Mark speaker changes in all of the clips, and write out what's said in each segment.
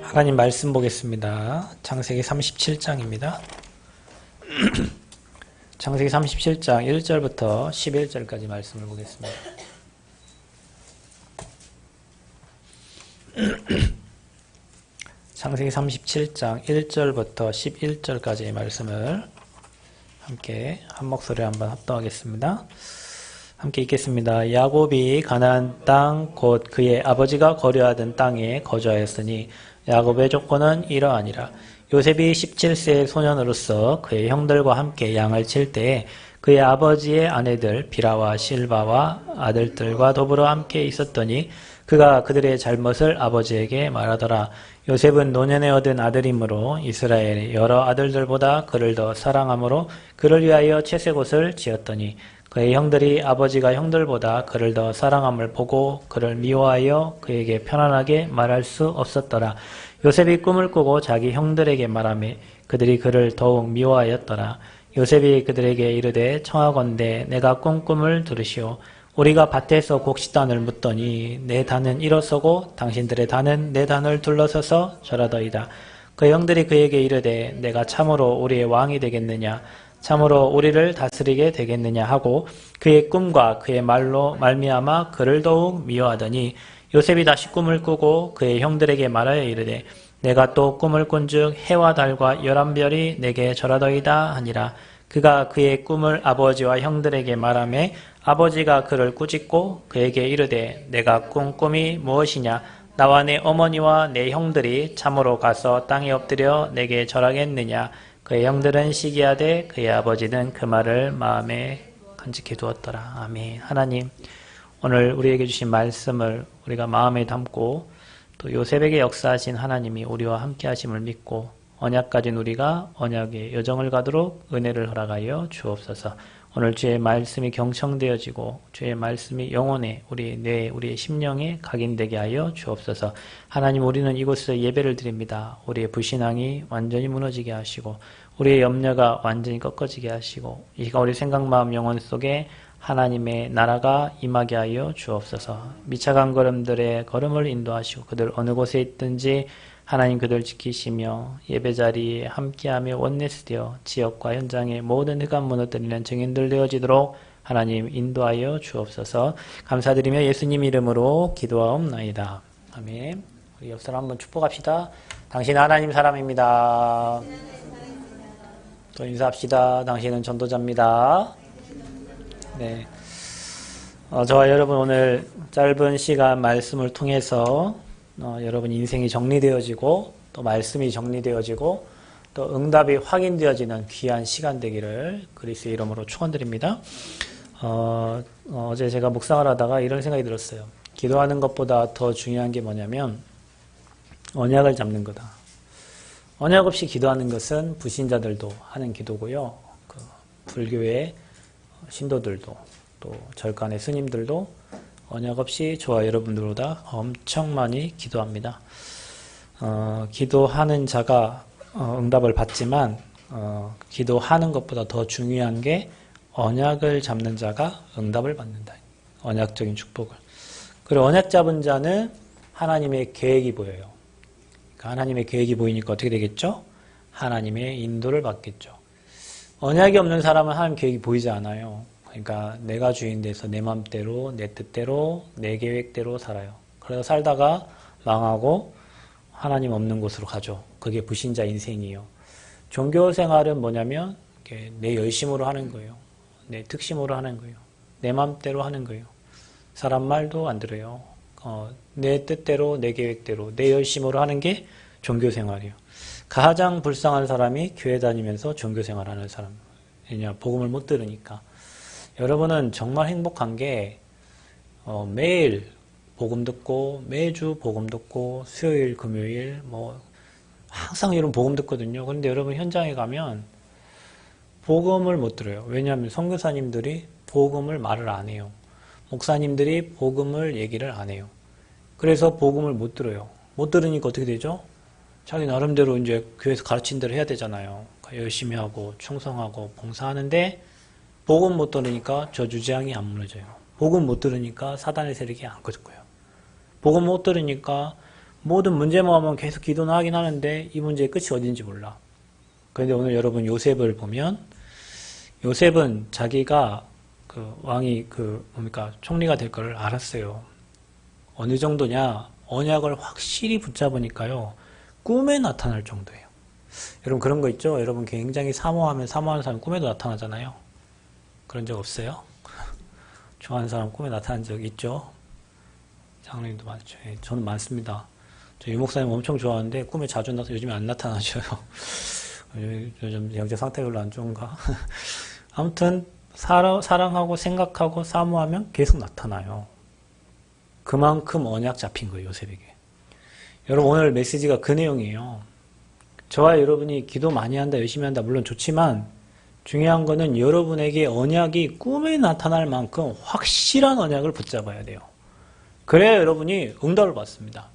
Speaker 1: 하나님 말씀 보겠습니다. 창세기 37장입니다. 창세기 37장 1절부터 11절까지 말씀을 보겠습니다. 창세기 37장 1절부터 11절까지의 말씀을 함께 한 목소리에 한번 합독하겠습니다. 함께 읽겠습니다. 야곱이 가나안 땅 곧 그의 아버지가 거류하던 땅에 거주하였으니 야곱의 조건은 이러하니라. 요셉이 17세의 소년으로서 그의 형들과 함께 양을 칠 때에 그의 아버지의 아내들 비라와 실바와 아들들과 더불어 함께 있었더니 그가 그들의 잘못을 아버지에게 말하더라. 요셉은 노년에 얻은 아들이므로 이스라엘의 여러 아들들보다 그를 더 사랑하므로 그를 위하여 채색옷을 지었더니 그의 형들이 아버지가 형들보다 그를 더 사랑함을 보고 그를 미워하여 그에게 편안하게 말할 수 없었더라. 요셉이 꿈을 꾸고 자기 형들에게 말하매 그들이 그를 더욱 미워하였더라. 요셉이 그들에게 이르되 청하건대 내가 꾼 꿈을 들으시오. 우리가 밭에서 곡식단을 묻더니 내 단은 일어서고 당신들의 단은 내 단을 둘러서서 절하더이다. 그 형들이 그에게 이르되 내가 참으로 우리의 왕이 되겠느냐 참으로 우리를 다스리게 되겠느냐 하고 그의 꿈과 그의 말로 말미암아 그를 더욱 미워하더니 요셉이 다시 꿈을 꾸고 그의 형들에게 말하여 이르되 내가 또 꿈을 꾼즉 해와 달과 11별이 내게 절하더이다 하니라. 그가 그의 꿈을 아버지와 형들에게 말하매 아버지가 그를 꾸짖고 그에게 이르되 내가 꾼 꿈이 무엇이냐 나와 내 어머니와 내 형들이 참으로 가서 땅에 엎드려 내게 절하겠느냐. 그의 형들은 시기하되 그의 아버지는 그 말을 마음에 간직해 두었더라. 아멘. 하나님, 오늘 우리에게 주신 말씀을 우리가 마음에 담고 또 요셉에게 역사하신 하나님이 우리와 함께 하심을 믿고 언약 가진 우리가 언약의 여정을 가도록 은혜를 허락하여 주옵소서. 오늘 주의 말씀이 경청되어지고 주의 말씀이 영혼에 우리의 뇌 우리의 심령에 각인되게 하여 주옵소서. 하나님, 우리는 이곳에서 예배를 드립니다. 우리의 불신앙이 완전히 무너지게 하시고 우리의 염려가 완전히 꺾어지게 하시고 이 시간 우리 생각 마음 영혼 속에 하나님의 나라가 임하게 하여 주옵소서. 미착한 걸음들의 걸음을 인도하시고 그들 어느 곳에 있든지 하나님 그들 지키시며 예배자리에 함께하며 원내스되어 지역과 현장의 모든 흑암 무너뜨리는 증인들 되어지도록 하나님 인도하여 주옵소서. 감사드리며 예수님 이름으로 기도하옵나이다. 아멘. 우리 옆 사람 한번 축복합시다. 당신 하나님 사람입니다. 또 인사합시다. 당신은 전도자입니다. 네. 저와 여러분 오늘 짧은 시간 말씀을 통해서 여러분 인생이 정리되어지고 또 말씀이 정리되어지고 또 응답이 확인되어지는 귀한 시간 되기를 그리스도의 이름으로 축원드립니다. 어제 제가 묵상을 하다가 이런 생각이 들었어요. 기도하는 것보다 더 중요한 게 뭐냐면 언약을 잡는 거다. 언약 없이 기도하는 것은 불신자들도 하는 기도고요. 그 불교의 신도들도 또 절간의 스님들도 언약 없이 저와 여러분들보다 엄청 많이 기도합니다. 기도하는 자가 응답을 받지만 기도하는 것보다 더 중요한 게 언약을 잡는 자가 응답을 받는다. 언약적인 축복을. 그리고 언약 잡은 자는 하나님의 계획이 보여요. 그러니까 하나님의 계획이 보이니까 어떻게 되겠죠? 하나님의 인도를 받겠죠. 언약이 없는 사람은 하나님 계획이 보이지 않아요. 그러니까 내가 주인 돼서 내 맘대로 내 뜻대로 내 계획대로 살아요. 그래서 살다가 망하고 하나님 없는 곳으로 가죠. 그게 불신자 인생이에요. 종교 생활은 뭐냐면 내 열심으로 하는 거예요. 내 특심으로 하는 거예요. 내 맘대로 하는 거예요. 사람 말도 안 들어요. 내 뜻대로 내 계획대로 내 열심으로 하는 게 종교 생활이에요. 가장 불쌍한 사람이 교회 다니면서 종교 생활하는 사람. 왜냐? 복음을 못 들으니까. 여러분은 정말 행복한 게 매일 복음 듣고 매주 복음 듣고 수요일 금요일 항상 여러분 복음 듣거든요. 그런데 여러분 현장에 가면 복음을 못 들어요. 왜냐하면 선교사님들이 복음을 말을 안 해요. 목사님들이 복음을 얘기를 안 해요. 그래서 복음을 못 들어요. 못 들으니까 어떻게 되죠? 자기 나름대로 이제 교회에서 가르친 대로 해야 되잖아요. 열심히 하고 충성하고 봉사하는데 복음 못 들으니까 저주재앙이 안 무너져요. 복음 못 들으니까 사단의 세력이 안 꺼졌고요. 복음 못 들으니까 모든 문제만 오면 계속 기도는 하긴 하는데 이 문제의 끝이 어딘지 몰라. 그런데 오늘 여러분 요셉을 보면 요셉은 자기가 그 왕이 총리가 될 걸 알았어요. 어느 정도냐? 언약을 확실히 붙잡으니까요. 꿈에 나타날 정도예요. 여러분 그런 거 있죠? 여러분 굉장히 사모하는 사람 꿈에도 나타나잖아요. 그런 적 없어요? 좋아하는 사람 꿈에 나타난 적 있죠? 장로님도 많죠. 예, 저는 많습니다. 저 유 목사님 엄청 좋아하는데 꿈에 자주 나서 요즘에 안 나타나셔요. 요즘 영재 상태 별로 안 좋은가? 아무튼 사랑하고 생각하고 사모하면 계속 나타나요. 그만큼 언약 잡힌 거예요, 요셉에게. 여러분 오늘 메시지가 그 내용이에요. 저와 여러분이 기도 많이 한다, 열심히 한다 물론 좋지만 중요한 거는 여러분에게 언약이 꿈에 나타날 만큼 확실한 언약을 붙잡아야 돼요. 그래야 여러분이 응답을 받습니다.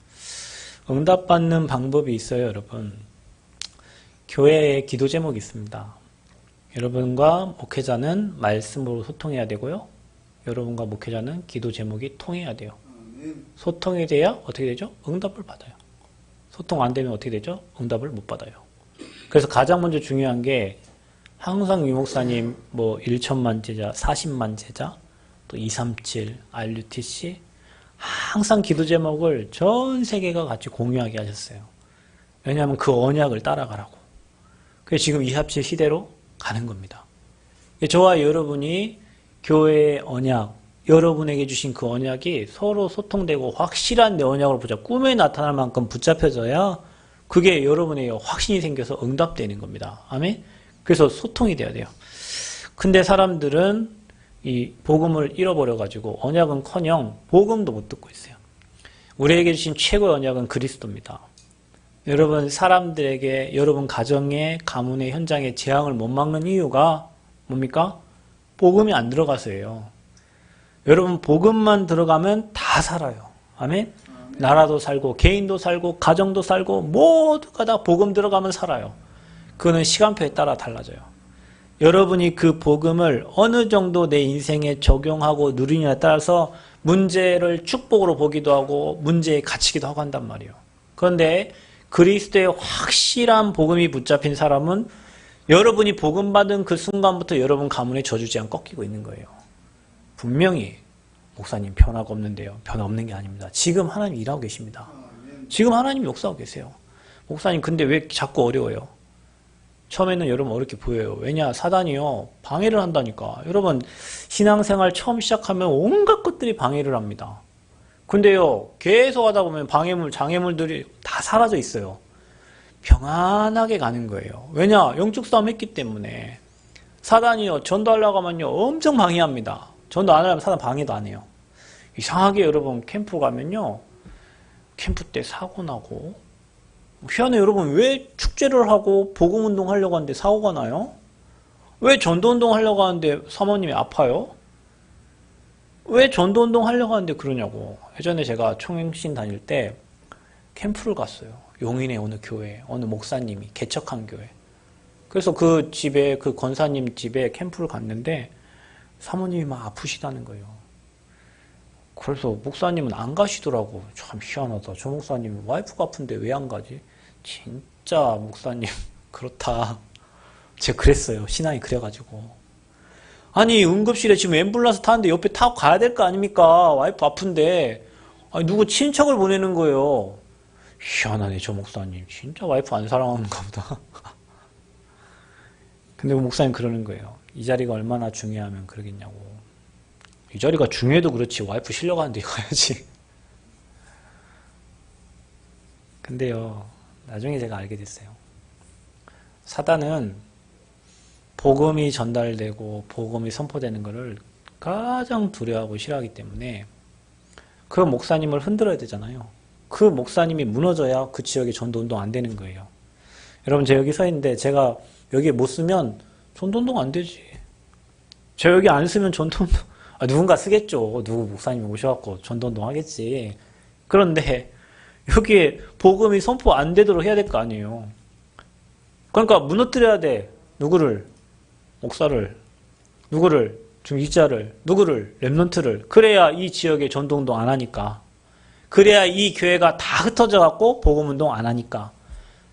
Speaker 1: 응답받는 방법이 있어요, 여러분. 교회에 기도 제목이 있습니다. 여러분과 목회자는 말씀으로 소통해야 되고요. 여러분과 목회자는 기도 제목이 통해야 돼요. 소통이 돼야 어떻게 되죠? 응답을 받아요. 소통 안 되면 어떻게 되죠? 응답을 못 받아요. 그래서 가장 먼저 중요한 게 항상 유 목사님 1천만 제자, 40만 제자, 또 237, RUTC 항상 기도 제목을 전 세계가 같이 공유하게 하셨어요. 왜냐하면 그 언약을 따라가라고. 그래서 지금 247 시대로 가는 겁니다. 저와 여러분이 교회의 언약, 여러분에게 주신 그 언약이 서로 소통되고 확실한 내 언약을 붙잡고 꿈에 나타날 만큼 붙잡혀져야 그게 여러분에게 확신이 생겨서 응답되는 겁니다. 아멘? 그래서 소통이 돼야 돼요. 근데 사람들은 이 복음을 잃어버려가지고 언약은커녕 복음도 못 듣고 있어요. 우리에게 주신 최고의 언약은 그리스도입니다. 여러분 사람들에게 여러분 가정의 가문의 현장의 재앙을 못 막는 이유가 뭡니까? 복음이 안 들어가서예요. 여러분 복음만 들어가면 다 살아요. 아멘? 나라도 살고 개인도 살고 가정도 살고 모두가 다 복음 들어가면 살아요. 그거는 시간표에 따라 달라져요. 여러분이 그 복음을 어느 정도 내 인생에 적용하고 누리느냐에 따라서 문제를 축복으로 보기도 하고 문제에 갇히기도 하고 한단 말이에요. 그런데 그리스도의 확실한 복음이 붙잡힌 사람은 여러분이 복음 받은 그 순간부터 여러분 가문의 저주제한 꺾이고 있는 거예요. 분명히 목사님 변화가 없는데요. 변화 없는 게 아닙니다. 지금 하나님 일하고 계십니다. 지금 하나님 역사하고 계세요. 목사님 근데 왜 자꾸 어려워요? 처음에는 여러분 어렵게 보여요. 왜냐? 사단이요. 방해를 한다니까. 여러분 신앙생활 처음 시작하면 온갖 것들이 방해를 합니다. 근데요. 계속 하다 보면 장애물들이 다 사라져 있어요. 평안하게 가는 거예요. 왜냐? 영적 싸움 했기 때문에. 사단이요. 전도하려고 하면요. 엄청 방해합니다. 전도 안 하려면 사단 방해도 안 해요. 이상하게 여러분 캠프 가면요. 캠프 때 사고 나고 희한해. 여러분 왜 축제를 하고 복음운동 하려고 하는데 사고가 나요? 왜 전도운동 하려고 하는데 사모님이 아파요? 왜 전도운동 하려고 하는데 그러냐고. 예전에 제가 총행신 다닐 때 캠프를 갔어요. 용인의 어느 교회, 어느 목사님이 개척한 교회. 그래서 그 집에, 그 권사님 집에 캠프를 갔는데 사모님이 막 아프시다는 거예요. 그래서 목사님은 안 가시더라고. 참 희한하다. 저 목사님 와이프가 아픈데 왜 안 가지? 진짜 목사님 그렇다. 제가 그랬어요. 신앙이 그래가지고. 아니 응급실에 지금 앰뷸런스 타는데 옆에 타고 가야 될 거 아닙니까? 와이프 아픈데. 아니 누구 친척을 보내는 거예요. 희한하네 저 목사님. 진짜 와이프 안 사랑하는가 보다. 근데 목사님 그러는 거예요. 이 자리가 얼마나 중요하면 그러겠냐고. 이 자리가 중요해도 그렇지 와이프 실려가는데 가야지. 근데요. 나중에 제가 알게 됐어요. 사단은 복음이 전달되고 복음이 선포되는 것을 가장 두려워하고 싫어하기 때문에 그 목사님을 흔들어야 되잖아요. 그 목사님이 무너져야 그 지역에 전도운동 안 되는 거예요. 여러분 제가 여기 서 있는데 제가 여기에 못 쓰면 전도운동 안 되지. 제가 여기 안 쓰면 전도운동 누군가 쓰겠죠. 누구 목사님이 오셔갖고 전도운동 하겠지. 그런데 여기에 복음이 선포 안 되도록 해야 될 거 아니에요. 그러니까 무너뜨려야 돼. 누구를? 목사를. 누구를? 중직자를. 누구를? 렘넌트를. 그래야 이 지역에 전도운동 안 하니까. 그래야 이 교회가 다 흩어져 갖고 복음운동 안 하니까.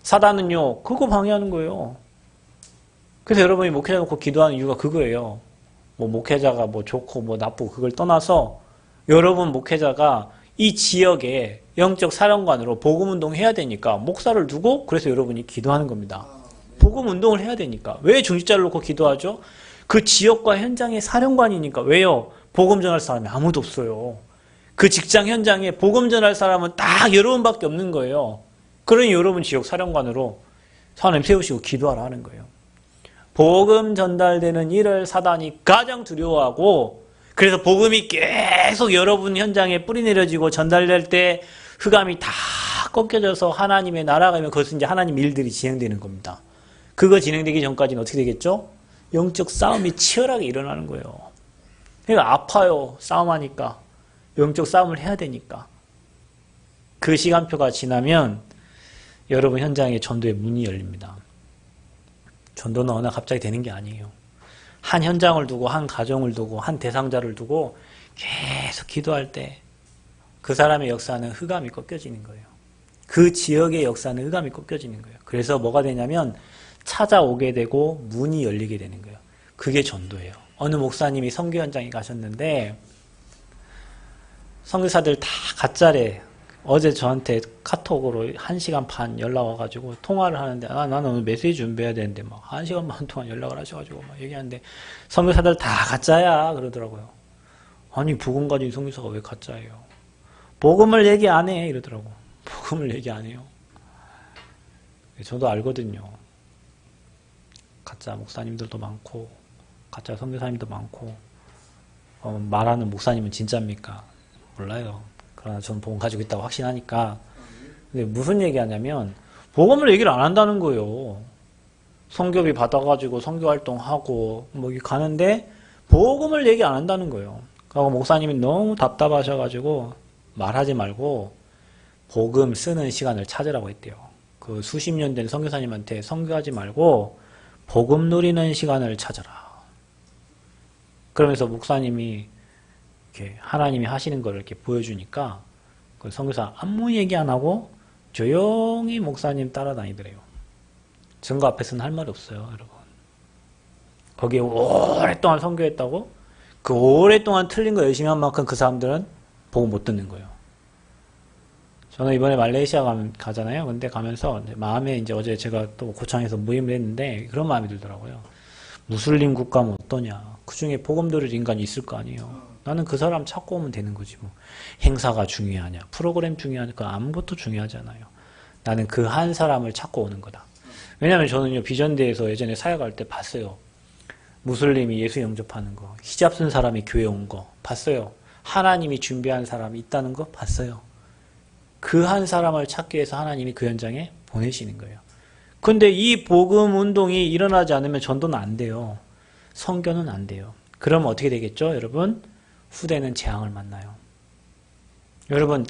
Speaker 1: 사단은요, 그거 방해하는 거예요. 그래서 여러분이 목회자 놓고 기도하는 이유가 그거예요. 뭐 목회자가 뭐 좋고 뭐 나쁘고 그걸 떠나서 여러분 목회자가 이 지역에 영적 사령관으로 복음운동 해야 되니까 목사를 두고 그래서 여러분이 기도하는 겁니다. 복음운동을 해야 되니까. 왜 중직자를 놓고 기도하죠? 그 지역과 현장의 사령관이니까. 왜요? 복음 전할 사람이 아무도 없어요. 그 직장 현장에 복음 전할 사람은 딱 여러분밖에 없는 거예요. 그러니 여러분 지역 사령관으로 사람 세우시고 기도하라 하는 거예요. 복음 전달되는 일을 사단이 가장 두려워하고, 그래서 복음이 계속 여러분 현장에 뿌리 내려지고 전달될 때 흑암이 다 꺾여져서 하나님의 나라가 있으면 그것은 이제 하나님 일들이 진행되는 겁니다. 그거 진행되기 전까지는 어떻게 되겠죠? 영적 싸움이 치열하게 일어나는 거예요. 그러니까 아파요. 싸움하니까. 영적 싸움을 해야 되니까. 그 시간표가 지나면 여러분 현장에 전도의 문이 열립니다. 전도는 어느 날 갑자기 되는 게 아니에요. 한 현장을 두고 한 가정을 두고 한 대상자를 두고 계속 기도할 때 그 사람의 역사는 흑암이 꺾여지는 거예요. 그 지역의 역사는 흑암이 꺾여지는 거예요. 그래서 뭐가 되냐면 찾아오게 되고 문이 열리게 되는 거예요. 그게 전도예요. 어느 목사님이 선교 현장에 가셨는데 선교사들 다 가짜래. 어제 저한테 카톡으로 1시간 반 연락 와가지고 통화를 하는데 나는 오늘 메시지 준비해야 되는데 막 1시간 반 동안 연락을 하셔가지고 막 얘기하는데 선교사들 다 가짜야 그러더라고요. 아니 복음 가진 선교사가 왜 가짜예요? 복음을 얘기 안 해 이러더라고. 복음을 얘기 안 해요. 저도 알거든요. 가짜 목사님들도 많고 가짜 선교사님도 많고 말하는 목사님은 진짜입니까? 몰라요. 그러나 저는 복음 가지고 있다고 확신하니까. 근데 무슨 얘기하냐면 복음을 얘기를 안 한다는 거예요. 선교비 받아가지고 선교활동하고 뭐 가는데 복음을 얘기 안 한다는 거예요. 그리고 목사님이 너무 답답하셔가지고 말하지 말고 복음 쓰는 시간을 찾으라고 했대요. 그 수십 년 된 선교사님한테 선교하지 말고 복음 누리는 시간을 찾아라. 그러면서 목사님이 이렇게 하나님이 하시는 걸 이렇게 보여주니까 그 선교사 아무 얘기 안 하고 조용히 목사님 따라다니더래요. 증거 앞에서는 할 말이 없어요, 여러분. 거기에 오랫동안 선교했다고? 그 오랫동안 틀린 거 열심히 한 만큼 그 사람들은 보고 못 듣는 거예요. 저는 이번에 말레이시아 가잖아요. 근데 가면서 마음에 이제 어제 제가 또 고창에서 모임을 했는데 그런 마음이 들더라고요. 무슬림 국가면 어떠냐. 그 중에 복음 들을 인간이 있을 거 아니에요. 나는 그 사람 찾고 오면 되는 거지 뭐. 행사가 중요하냐. 프로그램 중요하니까 아무것도 중요하지 않아요. 나는 그 한 사람을 찾고 오는 거다. 왜냐하면 저는요. 비전대에서 예전에 사역할 때 봤어요. 무슬림이 예수 영접하는 거. 히잡 쓴 사람이 교회 온 거. 봤어요. 하나님이 준비한 사람이 있다는 거 봤어요. 그 한 사람을 찾기 위해서 하나님이 그 현장에 보내시는 거예요. 근데 이 복음 운동이 일어나지 않으면 전도는 안 돼요. 선교는 안 돼요. 그러면 어떻게 되겠죠? 여러분, 후대는 재앙을 만나요. 여러분,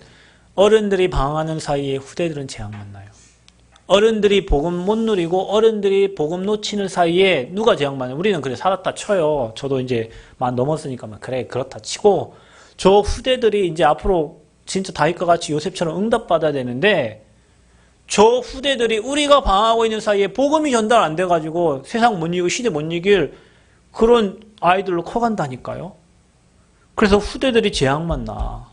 Speaker 1: 어른들이 방황하는 사이에 후대들은 재앙 만나요. 어른들이 복음 못 누리고 어른들이 복음 놓치는 사이에 누가 재앙 만나요? 우리는 그래 살았다 쳐요. 저도 이제 만 넘었으니까 그래 그렇다 치고 저 후대들이 이제 앞으로 진짜 다윗과 같이 요셉처럼 응답받아야 되는데 저 후대들이 우리가 방황하고 있는 사이에 복음이 전달 안 돼가지고 세상 못 이기고 시대 못 이길 그런 아이들로 커간다니까요. 그래서 후대들이 재앙 만나.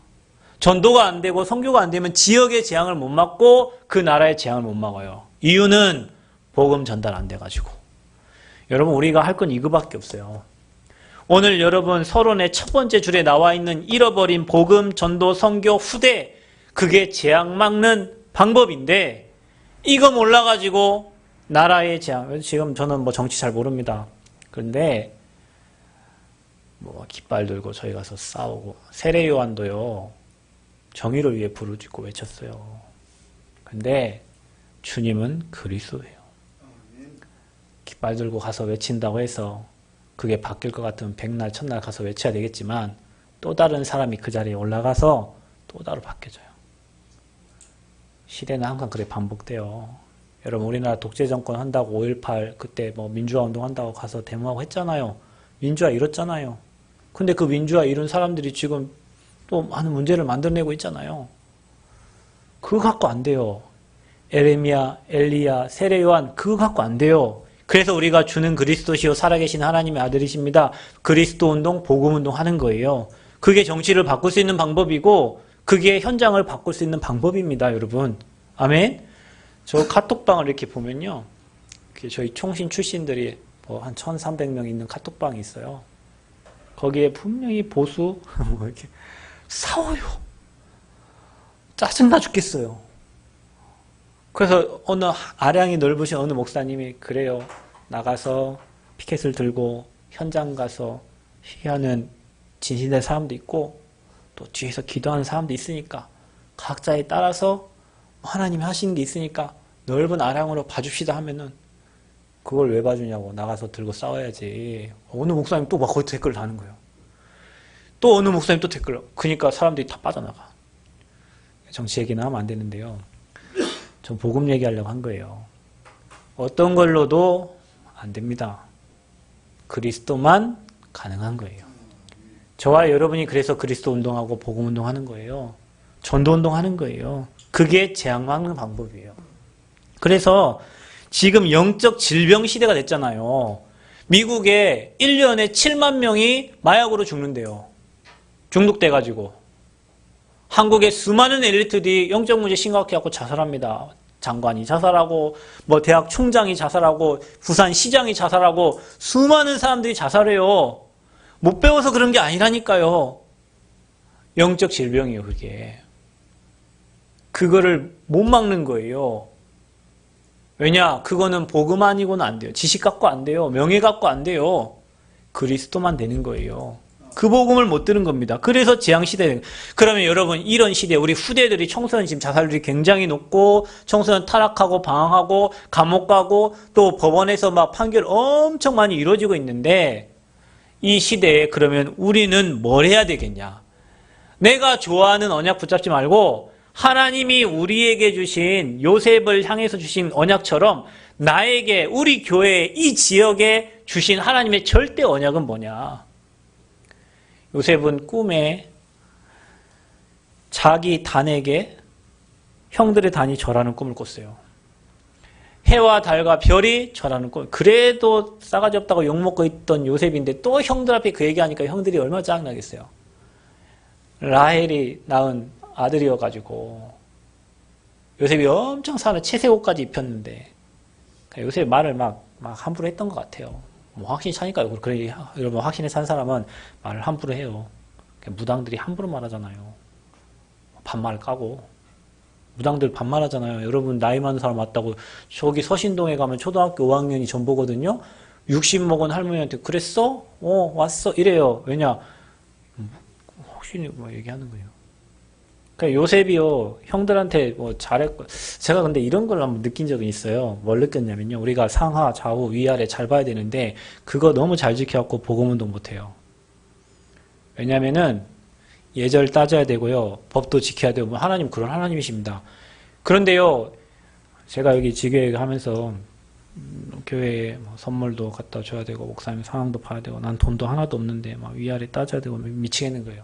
Speaker 1: 전도가 안 되고 선교가 안 되면 지역의 재앙을 못 막고 그 나라의 재앙을 못 막아요. 이유는 복음 전달 안 돼가지고. 여러분 우리가 할 건 이거밖에 없어요. 오늘 여러분 서론의 첫 번째 줄에 나와 있는 잃어버린 복음, 전도, 선교, 후대 그게 재앙 막는 방법인데 이거 몰라가지고 나라의 재앙 지금 저는 뭐 정치 잘 모릅니다. 그런데 뭐 깃발 들고 저희 가서 싸우고 세례 요한도요 정의를 위해 부르짖고 외쳤어요. 근데 주님은 그리스도예요. 깃발 들고 가서 외친다고 해서 그게 바뀔 것 같으면 백날 첫날 가서 외쳐야 되겠지만 또 다른 사람이 그 자리에 올라가서 또 다르게 바뀌어져요. 시대는 항상 그래 반복돼요. 여러분 우리나라 독재 정권 한다고 5.18 그때 뭐 민주화 운동 한다고 가서 데모하고 했잖아요. 민주화 이뤘잖아요. 근데 그 민주화 이룬 사람들이 지금 또 많은 문제를 만들어내고 있잖아요. 그거 갖고 안 돼요. 에레미야, 엘리야, 세례 요한 그거 갖고 안 돼요. 그래서 우리가 주는 그리스도시요 살아계신 하나님의 아들이십니다. 그리스도 운동, 복음 운동 하는 거예요. 그게 정치를 바꿀 수 있는 방법이고 그게 현장을 바꿀 수 있는 방법입니다, 여러분. 아멘. 저 카톡방을 이렇게 보면요. 저희 총신 출신들이 뭐 한 1,300명 있는 카톡방이 있어요. 거기에 분명히 보수 뭐 이렇게 싸워요. 짜증나 죽겠어요. 그래서 어느 아량이 넓으신 어느 목사님이 그래요. 나가서 피켓을 들고 현장 가서 시위하는 진실된 사람도 있고 또 뒤에서 기도하는 사람도 있으니까 각자에 따라서 하나님이 하시는 게 있으니까 넓은 아량으로 봐줍시다 하면은 그걸 왜 봐주냐고 나가서 들고 싸워야지. 어느 목사님 또 막 거기 댓글을 다는 거예요. 또 어느 목사님 또 댓글. 그러니까 사람들이 다 빠져나가. 정치 얘기는 하면 안 되는데요. 전 복음 얘기하려고 한 거예요. 어떤 걸로도 안 됩니다. 그리스도만 가능한 거예요. 저와 여러분이 그래서 그리스도 운동하고 복음 운동하는 거예요. 전도 운동하는 거예요. 그게 재앙 막는 방법이에요. 그래서 지금 영적 질병 시대가 됐잖아요. 미국에 1년에 7만 명이 마약으로 죽는데요. 중독돼가지고. 한국의 수많은 엘리트들이 영적 문제 심각해갖고 자살합니다. 장관이 자살하고 뭐 대학 총장이 자살하고 부산시장이 자살하고 수많은 사람들이 자살해요. 못 배워서 그런 게 아니라니까요. 영적 질병이에요, 그게. 그거를 못 막는 거예요. 왜냐? 그거는 복음 아니고는 안 돼요. 지식 갖고 안 돼요. 명예 갖고 안 돼요. 그리스도만 되는 거예요. 그 복음을 못 들은 겁니다. 그래서 재앙시대. 그러면 여러분 이런 시대 우리 후대들이 청소년 지금 자살률이 굉장히 높고 청소년 타락하고 방황하고 감옥 가고 또 법원에서 막 판결 엄청 많이 이루어지고 있는데 이 시대에 그러면 우리는 뭘 해야 되겠냐? 내가 좋아하는 언약 붙잡지 말고 하나님이 우리에게 주신 요셉을 향해서 주신 언약처럼 나에게 우리 교회 이 지역에 주신 하나님의 절대 언약은 뭐냐? 요셉은 꿈에 자기 단에게 형들의 단이 절하는 꿈을 꿨어요. 해와 달과 별이 절하는 꿈. 그래도 싸가지 없다고 욕먹고 있던 요셉인데 또 형들 앞에 그 얘기하니까 형들이 얼마나 짜증나겠어요. 라헬이 낳은 아들이어가지고 요셉이 엄청 사는 채색옷까지 입혔는데 요셉이 말을 막 함부로 했던 것 같아요. 뭐 확신이 차니까요. 그래, 여러분 확신에 산 사람은 말을 함부로 해요. 무당들이 함부로 말하잖아요. 반말 까고 무당들 반말하잖아요. 여러분 나이 많은 사람 왔다고 저기 서신동에 가면 초등학교 5학년이 전보거든요. 60 먹은 할머니한테 그랬어? 왔어 이래요. 왜냐? 혹시 뭐 얘기하는 거예요. 그러니까 요셉이요 형들한테 뭐 잘했고 제가 근데 이런 걸 한번 느낀 적이 있어요. 뭘 느꼈냐면요. 우리가 상하, 좌우, 위아래 잘 봐야 되는데 그거 너무 잘 지켜갖고 복음운동 못해요. 왜냐면은 예절 따져야 되고요. 법도 지켜야 되고 하나님 그런 하나님이십니다. 그런데요. 제가 여기 지교회 하면서 교회에 뭐 선물도 갖다 줘야 되고 목사님 상황도 봐야 되고 난 돈도 하나도 없는데 막 위아래 따져야 되고 미치겠는 거예요.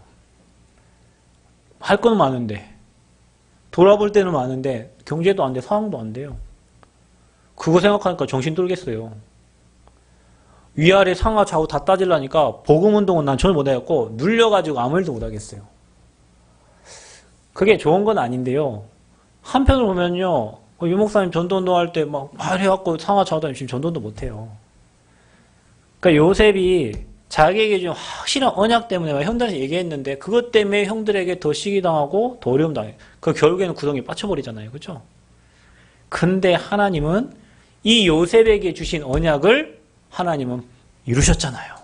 Speaker 1: 할 건 많은데 돌아볼 때는 많은데 경제도 안 돼, 상황도 안 돼요. 그거 생각하니까 정신 돌겠어요. 위아래 상하 좌우 다 따지려니까 복음운동은 난 전혀 못하겠고 눌려가지고 아무 일도 못하겠어요. 그게 좋은 건 아닌데요. 한편으로 보면요. 유 목사님 전도운동 할 때 막 해갖고 상하 좌우 다니면 지금 전도운동 못해요. 그러니까 요셉이 자기에게 좀 확실한 언약 때문에 형들한테 얘기했는데 그것 때문에 형들에게 더 시기당하고 더 어려움 당해요. 그 결국에는 구덩이에 빠져버리잖아요. 그렇죠? 근데 하나님은 이 요셉에게 주신 언약을 하나님은 이루셨잖아요.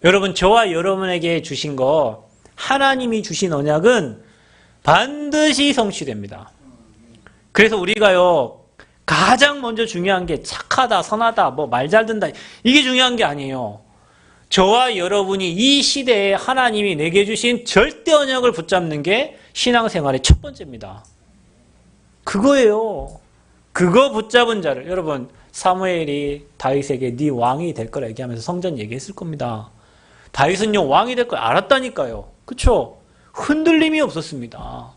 Speaker 1: 여러분 저와 여러분에게 주신 거 하나님이 주신 언약은 반드시 성취됩니다. 그래서 우리가요 가장 먼저 중요한 게 착하다, 선하다, 뭐 말 잘 듣는다 이게 중요한 게 아니에요. 저와 여러분이 이 시대에 하나님이 내게 주신 절대 언약을 붙잡는 게 신앙생활의 첫 번째입니다. 그거예요. 그거 붙잡은 자를 여러분 사무엘이 다윗에게 네 왕이 될 거라 얘기하면서 성전 얘기했을 겁니다. 다윗은요 왕이 될 걸 알았다니까요. 그렇죠? 흔들림이 없었습니다.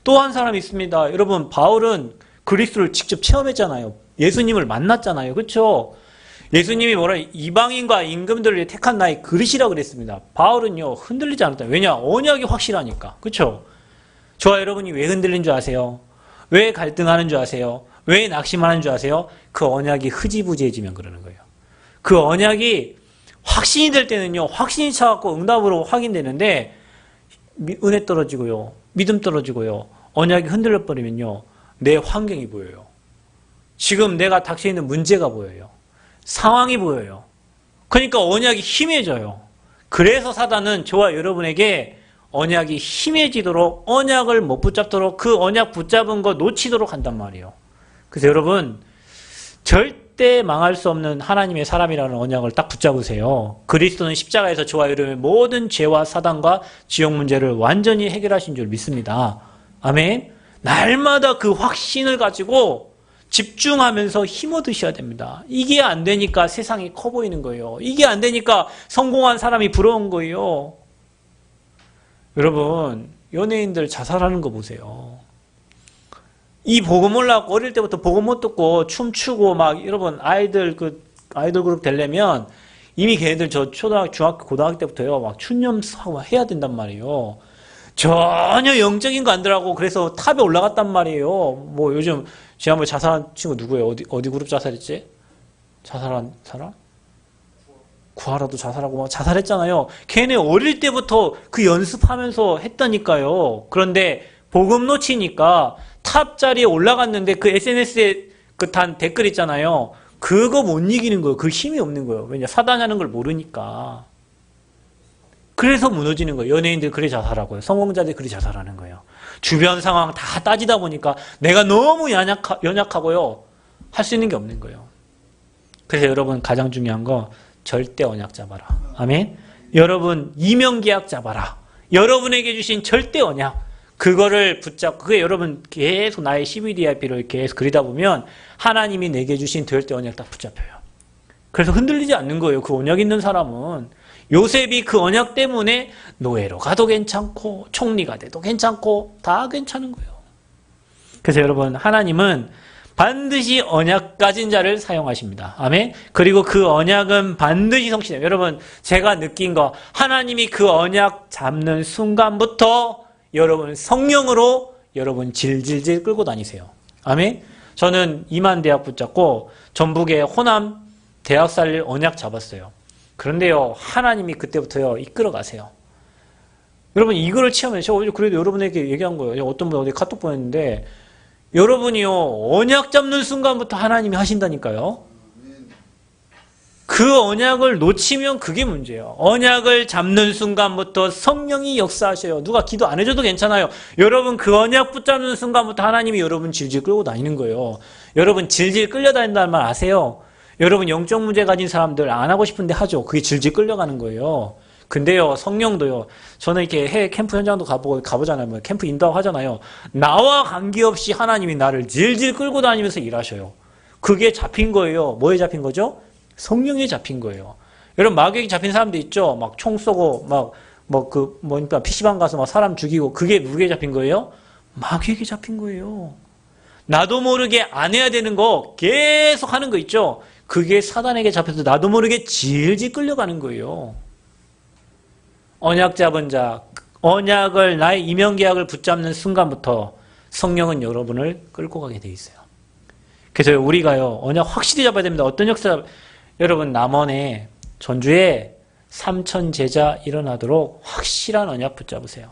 Speaker 1: 또 한 사람이 있습니다. 여러분, 바울은 그리스도를 직접 체험했잖아요. 예수님을 만났잖아요. 그렇죠? 예수님이 뭐라 이방인과 임금들을 택한 나의 그릇이라고 그랬습니다. 바울은요 흔들리지 않았다. 왜냐? 언약이 확실하니까. 그렇죠? 저와 여러분이 왜 흔들린 줄 아세요? 왜 갈등하는 줄 아세요? 왜 낙심하는 줄 아세요? 그 언약이 흐지부지해지면 그러는 거예요. 그 언약이 확신이 될 때는요 확신이 차갖고 응답으로 확인되는데 은혜 떨어지고요 믿음 떨어지고요 언약이 흔들려 버리면요 내 환경이 보여요. 지금 내가 닥쳐있는 문제가 보여요. 상황이 보여요. 그러니까 언약이 희미해져요. 그래서 사단은 저와 여러분에게 언약이 희미해지도록 언약을 못 붙잡도록 그 언약 붙잡은 거 놓치도록 한단 말이에요. 그래서 여러분 절대 망할 수 없는 하나님의 사람이라는 언약을 딱 붙잡으세요. 그리스도는 십자가에서 저와 여러분의 모든 죄와 사단과 지옥 문제를 완전히 해결하신 줄 믿습니다. 아멘. 날마다 그 확신을 가지고 집중하면서 힘 얻으셔야 됩니다. 이게 안 되니까 세상이 커 보이는 거예요. 이게 안 되니까 성공한 사람이 부러운 거예요. 여러분 연예인들 자살하는 거 보세요. 이 복음 올라가고 어릴 때부터 복음 못 듣고 춤추고 막 여러분 아이돌 그룹 되려면 이미 걔네들 저 초등학교, 중학교, 고등학교 때부터요 막 춘념하고 해야 된단 말이에요. 전혀 영적인 거 안 들어가고 그래서 탑에 올라갔단 말이에요. 뭐 요즘 지난번에 자살한 친구 누구예요? 어디 그룹 자살했지? 자살한 사람? 구하라도 자살하고 막 자살했잖아요. 걔네 어릴 때부터 그 연습하면서 했다니까요. 그런데 복음 놓치니까 탑 자리에 올라갔는데 그 SNS에 그 단 댓글 있잖아요. 그거 못 이기는 거예요. 그 힘이 없는 거예요. 왜냐? 사단하는 걸 모르니까. 그래서 무너지는 거예요. 연예인들 그래 자살하고요. 성공자들 그래 자살하는 거예요. 주변 상황 다 따지다 보니까 내가 너무 연약하고요. 할 수 있는 게 없는 거예요. 그래서 여러분 가장 중요한 거 절대 언약 잡아라. 아멘. 여러분 이명계약 잡아라. 여러분에게 주신 절대 언약 그거를 붙잡고 그게 여러분 계속 나의 CBDIP를 계속 그리다 보면 하나님이 내게 주신 절대 언약 딱 붙잡혀요. 그래서 흔들리지 않는 거예요. 그 언약 있는 사람은. 요셉이 그 언약 때문에 노예로 가도 괜찮고 총리가 돼도 괜찮고 다 괜찮은 거예요. 그래서 여러분 하나님은 반드시 언약 가진 자를 사용하십니다. 아멘. 그리고 그 언약은 반드시 성취돼요. 여러분 제가 느낀 거 하나님이 그 언약 잡는 순간부터 여러분 성령으로 여러분 질질질 끌고 다니세요. 아멘. 저는 이만대학 붙잡고 전북의 호남 대학 살릴 언약 잡았어요. 그런데요 하나님이 그때부터요 이끌어 가세요. 여러분 이거를 체험해서 그래도 여러분에게 얘기한 거예요. 어떤 분 어디 카톡 보냈는데 여러분이요 언약 잡는 순간부터 하나님이 하신다니까요. 그 언약을 놓치면 그게 문제예요. 언약을 잡는 순간부터 성령이 역사하셔요. 누가 기도 안 해줘도 괜찮아요. 여러분 그 언약 붙잡는 순간부터 하나님이 여러분 질질 끌고 다니는 거예요. 여러분 질질 끌려다닌다는 말 아세요? 여러분 영적 문제 가진 사람들 안 하고 싶은데 하죠. 그게 질질 끌려가는 거예요. 근데요 성령도요. 저는 이렇게 해외 캠프 현장도 가보잖아요. 뭐 캠프 인도하고 하잖아요. 나와 관계없이 하나님이 나를 질질 끌고 다니면서 일하셔요. 그게 잡힌 거예요. 뭐에 잡힌 거죠? 성령에 잡힌 거예요. 여러분 마귀에 잡힌 사람도 있죠. 막 총 쏘고 뭐니까 PC방 가서 막 사람 죽이고 그게 누구에 잡힌 거예요? 마귀에게 잡힌 거예요. 나도 모르게 안 해야 되는 거 계속 하는 거 있죠. 그게 사단에게 잡혀서 나도 모르게 질질 끌려가는 거예요. 언약 잡은 자, 언약을 나의 이명계약을 붙잡는 순간부터 성령은 여러분을 끌고 가게 돼 있어요. 그래서 우리가요 언약 확실히 잡아야 됩니다. 어떤 역사 여러분 남원에 전주에 3,000 제자 일어나도록 확실한 언약 붙잡으세요.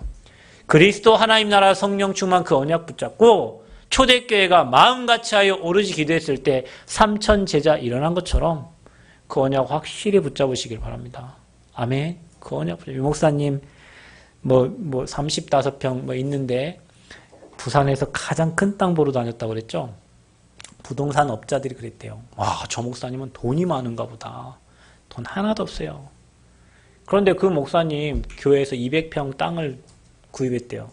Speaker 1: 그리스도 하나님 나라 성령 충만 그 언약 붙잡고 초대교회가 마음같이 하여 오로지 기도했을 때 3,000 제자 일어난 것처럼 그 언약 확실히 붙잡으시길 바랍니다. 아멘. 그 언약 유 목사님 35평 있는데 부산에서 가장 큰 땅 보러 다녔다고 그랬죠. 부동산 업자들이 그랬대요. 와, 저 목사님은 돈이 많은가 보다. 돈 하나도 없어요. 그런데 그 목사님 교회에서 200평 땅을 구입했대요.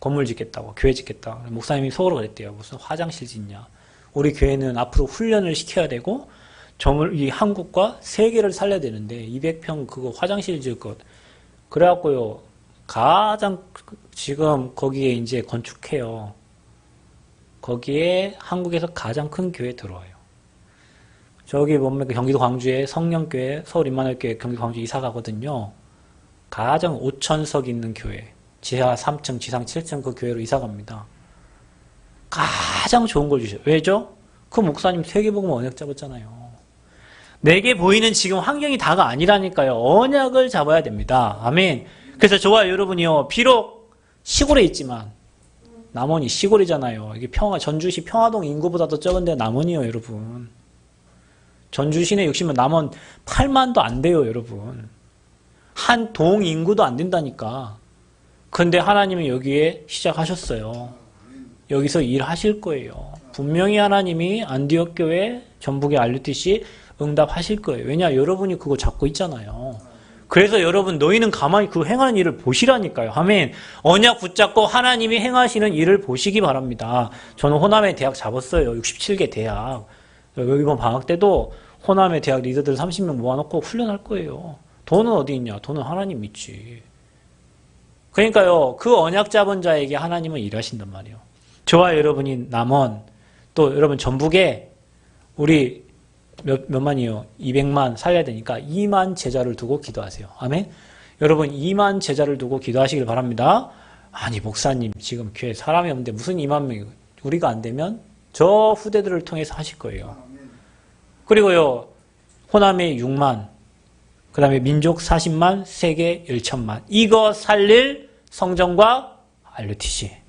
Speaker 1: 건물 짓겠다고, 교회 짓겠다. 목사님이 속으로 그랬대요. 무슨 화장실 짓냐. 우리 교회는 앞으로 훈련을 시켜야 되고 이 한국과 세계를 살려야 되는데 200평 그거 화장실 지을 것. 그래갖고요 가장 지금 거기에 이제 건축해요. 거기에 한국에서 가장 큰 교회 들어와요. 저기 보면 경기도 광주에 성령교회, 서울 임마누엘교회 경기도 광주 이사 가거든요. 가장 5,000석 있는 교회. 지하 3층, 지상 7층 그 교회로 이사 갑니다. 가장 좋은 걸 주셔요. 왜죠? 그 목사님 세계복음 언약 잡았잖아요. 내게 보이는 지금 환경이 다가 아니라니까요. 언약을 잡아야 됩니다. 아멘. 그래서 저와 여러분이요. 비록 시골에 있지만 남원이 시골이잖아요. 이게 전주시 평화동 인구보다도 적은데 남원이요, 여러분. 전주 시내 60만, 남원 8만도 안 돼요, 여러분. 한 동 인구도 안 된다니까. 근데 하나님은 여기에 시작하셨어요. 여기서 일하실 거예요. 분명히 하나님이 안디옥 교회, 전북의 RUTC 응답하실 거예요. 왜냐? 여러분이 그거 잡고 있잖아요. 그래서 여러분 너희는 가만히 그 행하는 일을 보시라니까요. 아멘. 언약 붙잡고 하나님이 행하시는 일을 보시기 바랍니다. 저는 호남의 대학 잡았어요. 67개 대학. 이번 방학 때도 호남의 대학 리더들 30명 모아놓고 훈련할 거예요. 돈은 어디 있냐? 돈은 하나님 있지. 그러니까요. 그 언약 잡은 자에게 하나님은 일하신단 말이에요. 저와 여러분이 남원 또 여러분 전북에 우리 몇만이요? 200만 살려야 되니까 2만 제자를 두고 기도하세요. 아멘. 여러분 2만 제자를 두고 기도하시길 바랍니다. 아니 목사님 지금 교회 사람이 없는데 무슨 2만 명이 우리가 안 되면 저 후대들을 통해서 하실 거예요. 그리고요 호남에 6만 그 다음에 민족 40만 세계 1천만 이거 살릴 성전과 RUTC.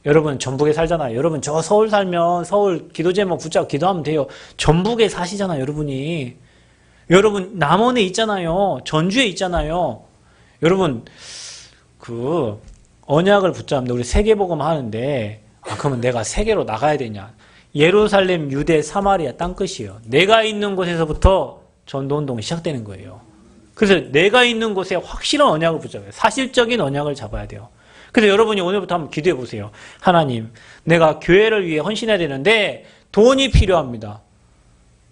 Speaker 1: 여러분 전북에 살잖아요. 여러분 저 서울 살면 서울 기도 제목 붙잡고 기도하면 돼요. 전북에 사시잖아요. 여러분이. 여러분 남원에 있잖아요. 전주에 있잖아요. 여러분 그 언약을 붙잡는데 우리 세계복음 하는데 그러면 내가 세계로 나가야 되냐. 예루살렘, 유대, 사마리아 땅끝이에요. 내가 있는 곳에서부터 전도운동이 시작되는 거예요. 그래서 내가 있는 곳에 확실한 언약을 붙잡아요. 사실적인 언약을 잡아야 돼요. 그래서 여러분이 오늘부터 한번 기도해 보세요. 하나님, 내가 교회를 위해 헌신해야 되는데 돈이 필요합니다.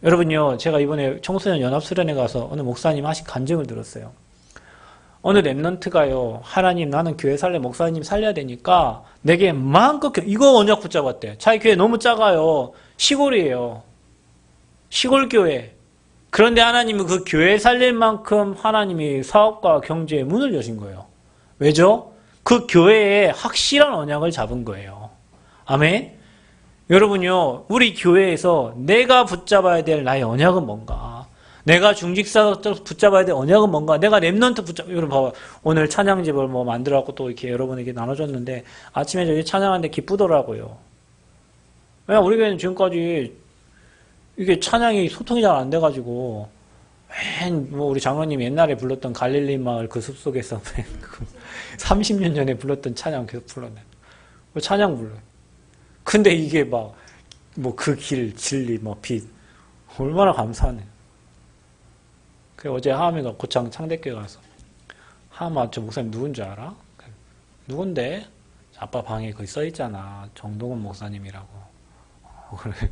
Speaker 1: 여러분요, 제가 이번에 청소년 연합수련회 가서 어느 목사님 하신 간증을 들었어요. 어느 랩런트가요, 하나님 나는 교회 살래, 목사님 살려야 되니까 내게 마음껏 이거 언약 붙잡았대. 자기 교회 너무 작아요. 시골이에요. 시골 교회. 그런데 하나님은 그 교회 살릴 만큼 하나님이 사업과 경제의 문을 여신 거예요. 왜죠? 그 교회에 확실한 언약을 잡은 거예요. 아멘? 여러분요, 우리 교회에서 내가 붙잡아야 될 나의 언약은 뭔가? 내가 중직사 붙잡아야 될 언약은 뭔가? 내가 랩넌트 여러분 봐봐. 오늘 찬양집을 뭐 만들어갖고 또 이렇게 여러분에게 나눠줬는데 아침에 저기 찬양하는데 기쁘더라고요. 왜냐면 우리 교회는 지금까지 이게 찬양이 소통이 잘 안 돼가지고 뭐 우리 장로님이 옛날에 불렀던 갈릴리 마을 그 숲속에서 30년 전에 불렀던 찬양 계속 불러내. 찬양 불러요. 근데 이게 막 뭐 그 길, 진리, 뭐 빛 얼마나 감사하네. 그래 어제 하암이가 고창 창대교회 가서 하암아 저 목사님 누군지 알아? 누군데? 아빠 방에 거기 써있잖아. 정동원 목사님이라고. 그래.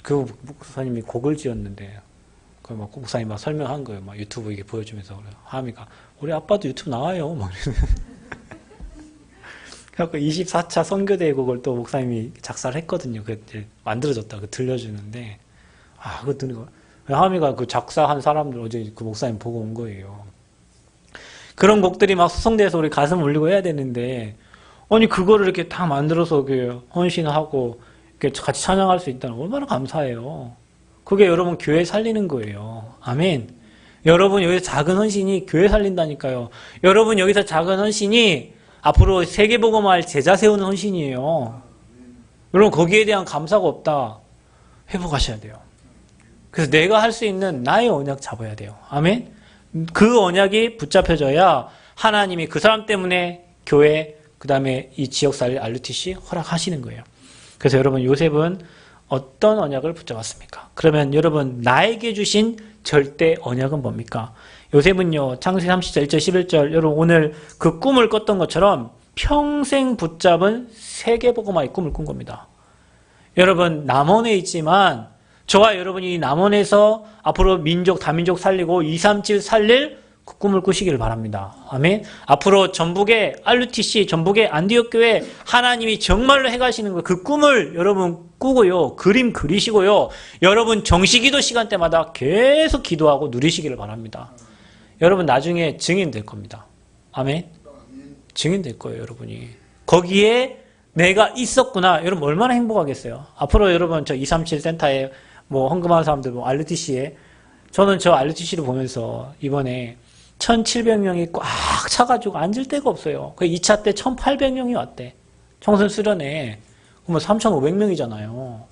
Speaker 1: 그 목사님이 곡을 지었는데 그 막 목사님 막 설명한 거예요. 막 유튜브 이게 보여주면서 그래. 하암이가 우리 아빠도 유튜브 나와요. 막 그래갖고 24차 선교대곡을 또 목사님이 작사를 했거든요. 그 만들어졌다. 그 들려주는데 그거 듣는 거. 하암이가 그 작사한 사람들 어제 그 목사님 보고 온 거예요. 그런 곡들이 막 수송돼서 우리 가슴 울리고 해야 되는데 아니 그거를 이렇게 다 만들어서 그 헌신하고 이렇게 같이 찬양할 수 있다는 얼마나 감사해요. 그게 여러분 교회 살리는 거예요. 아멘. 여러분 여기서 작은 헌신이 교회 살린다니까요. 여러분 여기서 작은 헌신이 앞으로 세계복음화할 제자 세우는 헌신이에요. 여러분 거기에 대한 감사가 없다. 회복하셔야 돼요. 그래서 내가 할 수 있는 나의 언약 잡아야 돼요. 아멘. 그 언약이 붙잡혀져야 하나님이 그 사람 때문에 교회 그 다음에 이 지역 살릴 RUTC 허락하시는 거예요. 그래서 여러분 요셉은 어떤 언약을 붙잡았습니까? 그러면 여러분 나에게 주신 절대 언약은 뭡니까? 요셉은요 창세기 30절 1절 11절 여러분 오늘 그 꿈을 꿨던 것처럼 평생 붙잡은 세계복음화의 꿈을 꾼 겁니다. 여러분 남원에 있지만 저와 여러분이 남원에서 앞으로 민족 다민족 살리고 237 살릴 그 꿈을 꾸시기를 바랍니다. 아멘. 앞으로 전북의 RUTC, 전북의 안디옥 교회 하나님이 정말로 해가시는 거, 그 꿈을 여러분 꾸고요. 그림 그리시고요. 여러분 정시기도 시간대마다 계속 기도하고 누리시기를 바랍니다. 여러분 나중에 증인 될 겁니다. 아멘. 증인 될 거예요, 여러분이. 거기에 내가 있었구나. 여러분 얼마나 행복하겠어요. 앞으로 여러분 저 237 센터에 뭐 헌금하는 사람들, 뭐 RUTC에, 저는 저 RUTC를 보면서 이번에 1,700명이 꽉 차가지고 앉을 데가 없어요. 그 2차 때 1,800명이 왔대. 청소년 수련회. 그러면 3,500명이잖아요.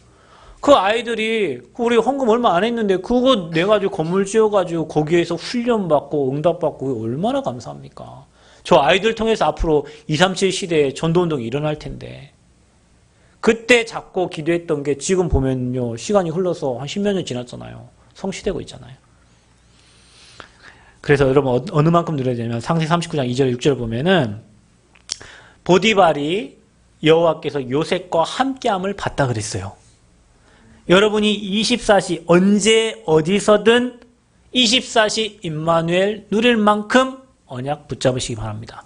Speaker 1: 그 아이들이 우리 헌금 얼마 안 했는데 그거 내가지고 건물 지어가지고 거기에서 훈련받고 응답받고 얼마나 감사합니까? 저 아이들 통해서 앞으로 237 시대에 전도운동이 일어날 텐데, 그때 잡고 기도했던 게 지금 보면요, 시간이 흘러서 한 10몇 년 지났잖아요. 성취되고 있잖아요. 그래서 여러분 어느 만큼 누려야 되냐면 상세 39장 2절 6절 보면은 보디발이 여호와께서 요셉과 함께함을 봤다 그랬어요. 여러분이 24시 언제 어디서든 24시 임마누엘 누릴 만큼 언약 붙잡으시기 바랍니다.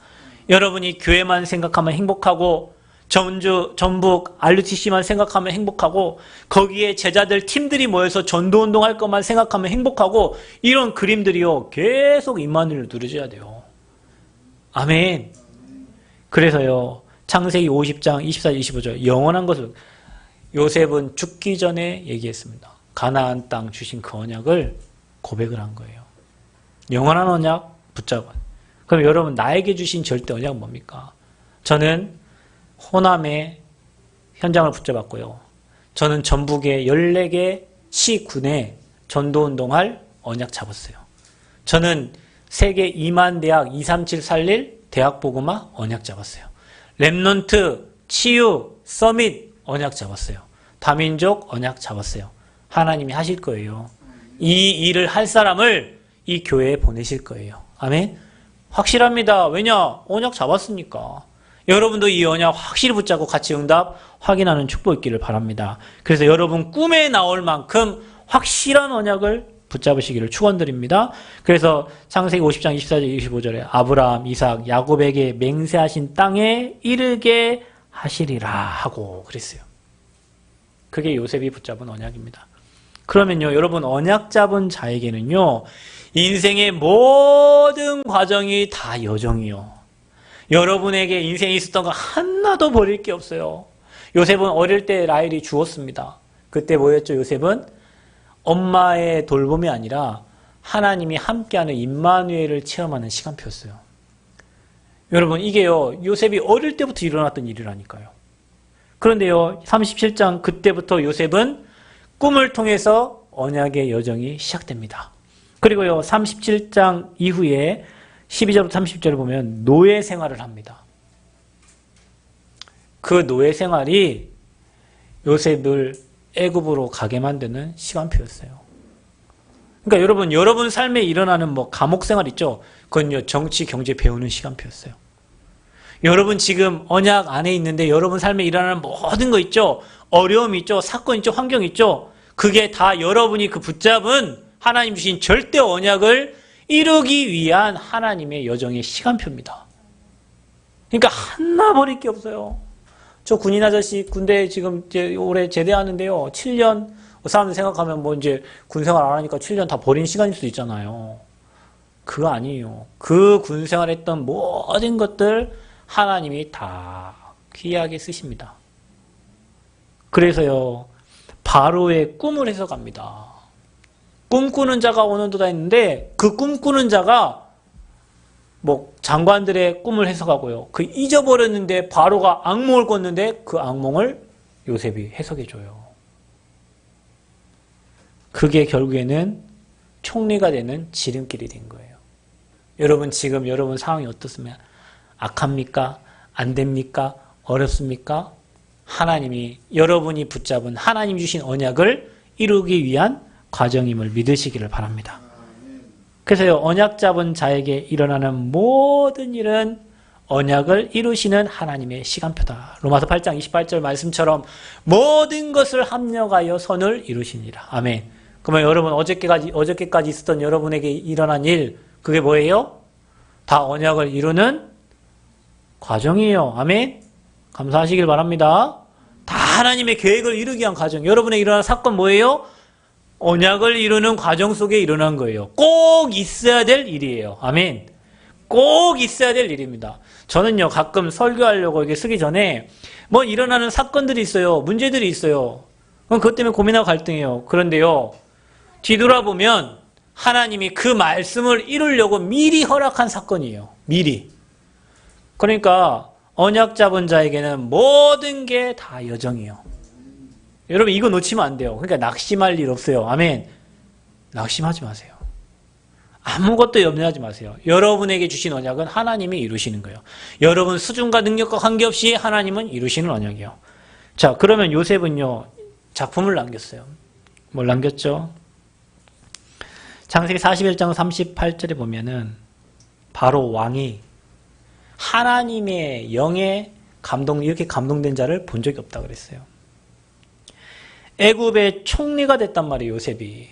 Speaker 1: 여러분이 교회만 생각하면 행복하고 전북 RUTC만 생각하면 행복하고 거기에 제자들 팀들이 모여서 전도운동 할 것만 생각하면 행복하고 이런 그림들이요 계속 임마누엘을 누려줘야 돼요. 아멘. 그래서요 창세기 50장 24, 25절 영원한 것을 요셉은 죽기 전에 얘기했습니다. 가나안 땅 주신 그 언약을 고백을 한 거예요. 영원한 언약 붙잡아. 그럼 여러분 나에게 주신 절대 언약은 뭡니까? 저는 호남의 현장을 붙잡았고요. 저는 전북의 14개 시군에 전도운동할 언약 잡았어요. 저는 세계 2만 대학 237 살릴 대학보그마 언약 잡았어요. 랩넌트, 치유, 서밋 언약 잡았어요. 다민족 언약 잡았어요. 하나님이 하실 거예요. 이 일을 할 사람을 이 교회에 보내실 거예요. 아멘. 확실합니다. 왜냐? 언약 잡았으니까. 여러분도 이 언약 확실히 붙잡고 같이 응답 확인하는 축복 있기를 바랍니다. 그래서 여러분 꿈에 나올 만큼 확실한 언약을 붙잡으시기를 축원드립니다. 그래서 창세기 50장 24절 25절에 아브라함, 이삭, 야곱에게 맹세하신 땅에 이르게 하시리라 하고 그랬어요. 그게 요셉이 붙잡은 언약입니다. 그러면요, 여러분 언약 잡은 자에게는요, 인생의 모든 과정이 다 여정이요. 여러분에게 인생에 있었던 거 하나도 버릴 게 없어요. 요셉은 어릴 때 라헬이 죽었습니다. 그때 뭐였죠? 요셉은 엄마의 돌봄이 아니라 하나님이 함께하는 임마누엘을 체험하는 시간표였어요. 여러분 이게요, 요셉이 어릴 때부터 일어났던 일이라니까요. 그런데요, 37장 그때부터 요셉은 꿈을 통해서 언약의 여정이 시작됩니다. 그리고요, 37장 이후에 12절부터 30절을 보면 노예 생활을 합니다. 그 노예 생활이 요셉을 애굽으로 가게 만드는 시간표였어요. 그러니까 여러분 삶에 일어나는 뭐 감옥 생활 있죠? 그건요, 정치, 경제 배우는 시간표였어요. 여러분 지금 언약 안에 있는데 여러분 삶에 일어나는 모든 거 있죠? 어려움이 있죠? 사건 있죠? 환경 있죠? 그게 다 여러분이 그 붙잡은 하나님 주신 절대 언약을 이루기 위한 하나님의 여정의 시간표입니다. 그러니까 하나 버릴 게 없어요. 저 군인 아저씨 군대 지금 이제 올해 제대하는데요. 7년, 사람들 생각하면 뭐 이제 군 생활 안 하니까 7년 다 버린 시간일 수도 있잖아요. 그거 아니에요. 그 군 생활했던 모든 것들 하나님이 다 귀하게 쓰십니다. 그래서요, 바로의 꿈을 해석합니다. 꿈꾸는 자가 오는도다 했는데 그 꿈꾸는 자가 뭐 장관들의 꿈을 해석하고요. 그 잊어버렸는데 바로가 악몽을 꿨는데 그 악몽을 요셉이 해석해줘요. 그게 결국에는 총리가 되는 지름길이 된 거예요. 여러분 지금 여러분 상황이 어떻습니까? 악합니까? 안 됩니까? 어렵습니까? 하나님이 여러분이 붙잡은 하나님 주신 언약을 이루기 위한 과정임을 믿으시기를 바랍니다. 그래서요, 언약 잡은 자에게 일어나는 모든 일은 언약을 이루시는 하나님의 시간표다. 로마서 8장 28절 말씀처럼 모든 것을 합력하여 선을 이루시니라. 아멘. 그러면 여러분 어저께까지 있었던 여러분에게 일어난 일, 그게 뭐예요? 다 언약을 이루는 과정이에요. 아멘? 감사하시길 바랍니다. 다 하나님의 계획을 이루기 위한 과정. 여러분의 일어난 사건 뭐예요? 언약을 이루는 과정 속에 일어난 거예요. 꼭 있어야 될 일이에요. 아멘. 꼭 있어야 될 일입니다. 저는요, 가끔 설교하려고 이게 쓰기 전에 뭐 일어나는 사건들이 있어요. 문제들이 있어요. 그럼 그것 때문에 고민하고 갈등해요. 그런데요, 뒤돌아보면 하나님이 그 말씀을 이루려고 미리 허락한 사건이에요. 미리. 그러니까 언약 잡은 자에게는 모든 게 다 여정이에요. 여러분 이거 놓치면 안 돼요. 그러니까 낙심할 일 없어요. 아멘. 낙심하지 마세요. 아무것도 염려하지 마세요. 여러분에게 주신 언약은 하나님이 이루시는 거예요. 여러분 수준과 능력과 관계없이 하나님은 이루시는 언약이에요. 자, 그러면 요셉은요, 작품을 남겼어요. 뭘 남겼죠? 창세기 41장 38절에 보면은 바로 왕이 하나님의 영에 이렇게 감동된 자를 본 적이 없다 그랬어요. 애굽의 총리가 됐단 말이에요, 요셉이.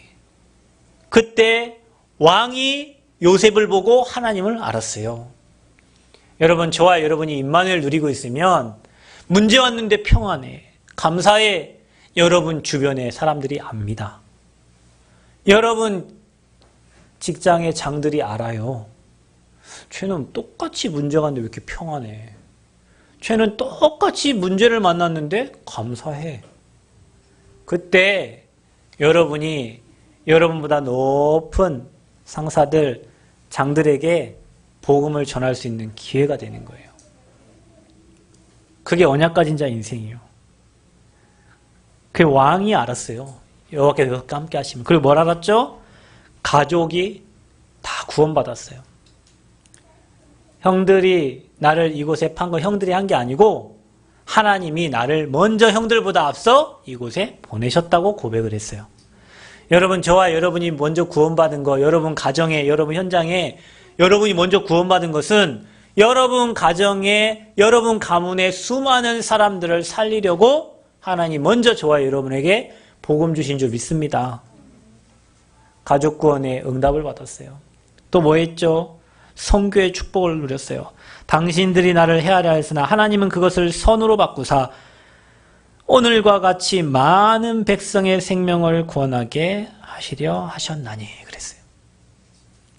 Speaker 1: 그때 왕이 요셉을 보고 하나님을 알았어요. 여러분, 저와 여러분이 임마누엘 누리고 있으면 문제 왔는데 평안해, 감사해, 여러분 주변의 사람들이 압니다. 여러분 직장의 장들이 알아요. 쟤는 똑같이 문제가 왔는데 왜 이렇게 평안해? 쟤는 똑같이 문제를 만났는데 감사해. 그때 여러분이 여러분보다 높은 상사들, 장들에게 복음을 전할 수 있는 기회가 되는 거예요. 그게 언약 가진 자 인생이에요. 그 왕이 알았어요. 여호와께서 함께 하시면. 그리고 뭘 알았죠? 가족이 다 구원받았어요. 형들이 나를 이곳에 판 거 형들이 한 게 아니고 하나님이 나를 먼저 형들보다 앞서 이곳에 보내셨다고 고백을 했어요. 여러분, 저와 여러분이 먼저 구원받은 거, 여러분 가정에, 여러분 현장에 여러분이 먼저 구원받은 것은 여러분 가정에, 여러분 가문의 수많은 사람들을 살리려고 하나님 먼저 저와 여러분에게 복음 주신 줄 믿습니다. 가족 구원의 응답을 받았어요. 또 뭐 했죠? 선교의 축복을 누렸어요. 당신들이 나를 헤아려 했으나 하나님은 그것을 선으로 바꾸사 오늘과 같이 많은 백성의 생명을 구원하게 하시려 하셨나니 그랬어요.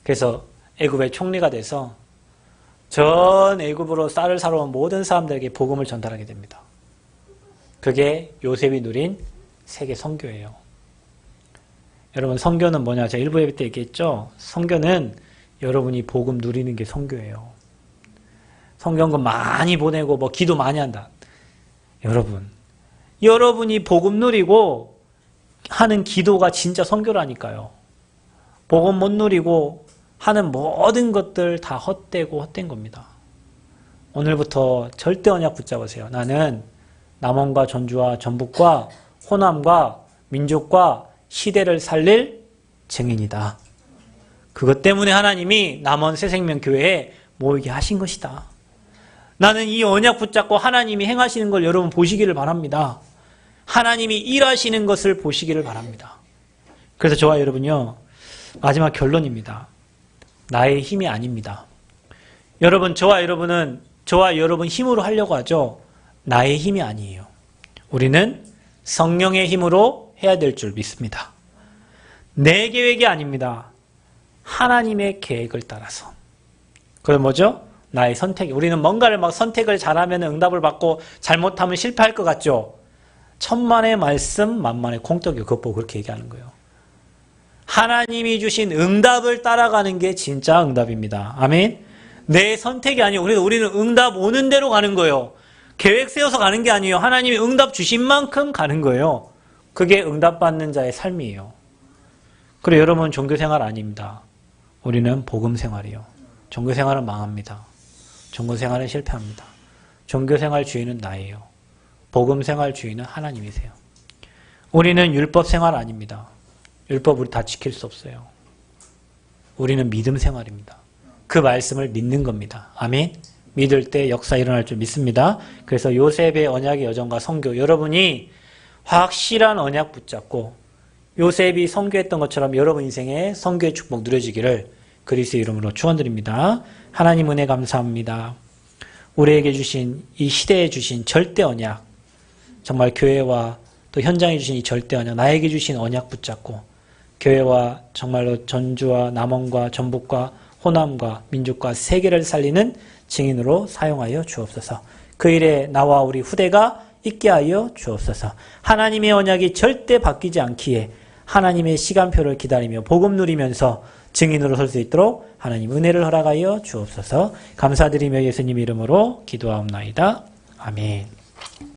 Speaker 1: 그래서 애굽의 총리가 돼서 전 애굽으로 쌀을 사러 온 모든 사람들에게 복음을 전달하게 됩니다. 그게 요셉이 누린 세계 선교예요. 여러분, 선교는 뭐냐? 제가 일부 예배 때 얘기했죠? 선교는 여러분이 복음 누리는 게 선교예요. 성경금 많이 보내고 뭐 기도 많이 한다. 여러분이 복음 누리고 하는 기도가 진짜 선교라니까요. 복음 못 누리고 하는 모든 것들 다 헛된 겁니다. 오늘부터 절대 언약 붙잡으세요. 나는 남원과 전주와 전북과 호남과 민족과 시대를 살릴 증인이다. 그것 때문에 하나님이 남원 새생명교회에 모이게 하신 것이다. 나는 이 언약 붙잡고 하나님이 행하시는 걸 여러분 보시기를 바랍니다. 하나님이 일하시는 것을 보시기를 바랍니다. 그래서 저와 여러분요, 마지막 결론입니다. 나의 힘이 아닙니다. 여러분, 저와 여러분 힘으로 하려고 하죠. 나의 힘이 아니에요. 우리는 성령의 힘으로 해야 될 줄 믿습니다. 내 계획이 아닙니다. 하나님의 계획을 따라서. 그건 뭐죠? 나의 선택. 우리는 뭔가를 선택을 잘하면 응답을 받고 잘못하면 실패할 것 같죠? 천만의 말씀, 만만의 콩떡이요. 그것 보고 그렇게 얘기하는 거예요. 하나님이 주신 응답을 따라가는 게 진짜 응답입니다. 아멘? 내 선택이 아니에요. 우리는 응답 오는 대로 가는 거예요. 계획 세워서 가는 게 아니에요. 하나님이 응답 주신 만큼 가는 거예요. 그게 응답받는 자의 삶이에요. 그리고 여러분, 종교생활 아닙니다. 우리는 복음생활이요. 종교생활은 망합니다. 종교생활은 실패합니다. 종교생활 주인은 나예요. 복음생활 주인은 하나님이세요. 우리는 율법생활 아닙니다. 율법 우리 다 지킬 수 없어요. 우리는 믿음생활입니다. 그 말씀을 믿는 겁니다. 아멘? 믿을 때 역사 일어날 줄 믿습니다. 그래서 요셉의 언약의 여정과 선교, 여러분이 확실한 언약 붙잡고 요셉이 선교했던 것처럼 여러분 인생에 선교의 축복 누려지기를 그리스도의 이름으로 축원드립니다. 하나님 은혜 감사합니다. 우리에게 주신 이 시대에 주신 절대 언약, 정말 교회와 또 현장에 주신 이 절대 언약, 나에게 주신 언약 붙잡고 교회와 정말로 전주와 남원과 전북과 호남과 민족과 세계를 살리는 증인으로 사용하여 주옵소서. 그 일에 나와 우리 후대가 있게 하여 주옵소서. 하나님의 언약이 절대 바뀌지 않기에 하나님의 시간표를 기다리며 복음 누리면서 증인으로 설 수 있도록 하나님 은혜를 허락하여 주옵소서. 감사드리며 예수님 이름으로 기도하옵나이다. 아멘.